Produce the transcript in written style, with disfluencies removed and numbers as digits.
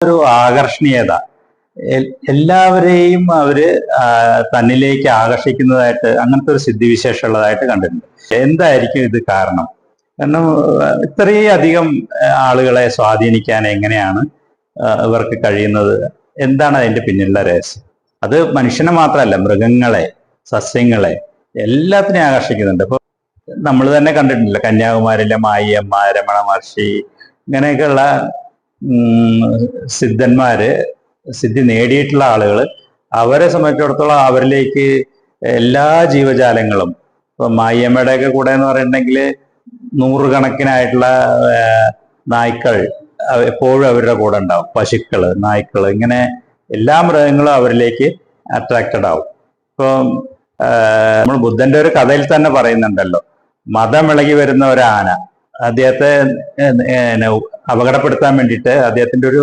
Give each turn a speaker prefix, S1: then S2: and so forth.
S1: ഒരു ആകർഷണീയത, എല്ലാവരെയും അവര് തന്നിലേക്ക് ആകർഷിക്കുന്നതായിട്ട്, അങ്ങനത്തെ ഒരു സിദ്ധിവിശേഷം ഉള്ളതായിട്ട് കണ്ടിട്ടുണ്ട്. എന്തായിരിക്കും ഇത് കാരണം? കാരണം ഇത്രയും അധികം ആളുകളെ സ്വാധീനിക്കാൻ എങ്ങനെയാണ് ഇവർക്ക് കഴിയുന്നത്? എന്താണ് അതിന്റെ പിന്നിലുള്ള രഹസ്യം? അത് മനുഷ്യനെ മാത്രമല്ല, മൃഗങ്ങളെ, സസ്യങ്ങളെ എല്ലാത്തിനെയും ആകർഷിക്കുന്നുണ്ട്. ഇപ്പൊ നമ്മൾ തന്നെ കണ്ടിട്ടില്ല, കന്യാകുമാരിയിലെ മായിയമ്മ, രമണ മഹർഷി, ഇങ്ങനെയൊക്കെയുള്ള സിദ്ധന്മാര്, സിദ്ധി നേടിയിട്ടുള്ള ആളുകൾ, അവരെ സംബന്ധിച്ചിടത്തോളം അവരിലേക്ക് എല്ലാ ജീവജാലങ്ങളും, ഇപ്പൊ മായിയമ്മയുടെയൊക്കെ കൂടെ എന്ന് പറയുന്നുണ്ടെങ്കിൽ നൂറുകണക്കിനായിട്ടുള്ള നായ്ക്കൾ എപ്പോഴും അവരുടെ കൂടെ ഉണ്ടാവും. പശുക്കള്, നായ്ക്കള്, ഇങ്ങനെ എല്ലാ മൃഗങ്ങളും അവരിലേക്ക് അട്രാക്റ്റഡ് ആവും. ഇപ്പൊ നമ്മൾ ബുദ്ധന്റെ ഒരു കഥയിൽ തന്നെ പറയുന്നുണ്ടല്ലോ, മതമിളകി വരുന്ന ഒരു ആന അദ്ദേഹത്തെ അപകടപ്പെടുത്താൻ വേണ്ടിയിട്ട് അദ്ദേഹത്തിന്റെ ഒരു